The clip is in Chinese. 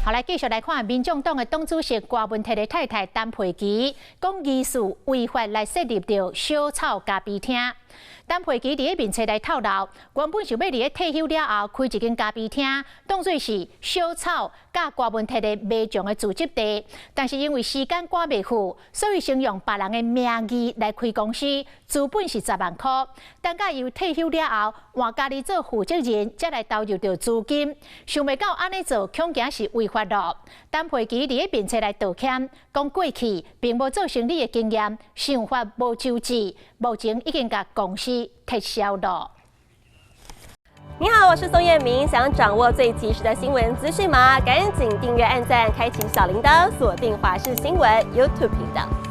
好，来继续来看，民众党的党主席郭文泰的太太陈佩琪，讲疑似违法来设立着小草咖啡厅。陈佩琪伫个面册内透露，原本想要伫个退休了后开一间咖啡厅，当作是小草甲郭文泰的卖场的聚集地。但是因为时间赶袂赴，所以先用别人的名义来开公司，资本是10万块。等甲伊退休了后，换家己做负责人，才来投入着资金。想袂到安尼做，恐惊是违法咯。陈佩琪伫个面册内道歉，讲过去并无做生意的经验，想法无周至，目前已经甲公司撤销了。你好，我是宋彦明。想掌握最及时的新闻资讯吗？赶紧订阅、按赞、开启小铃铛，锁定华视新闻 YouTube 频道。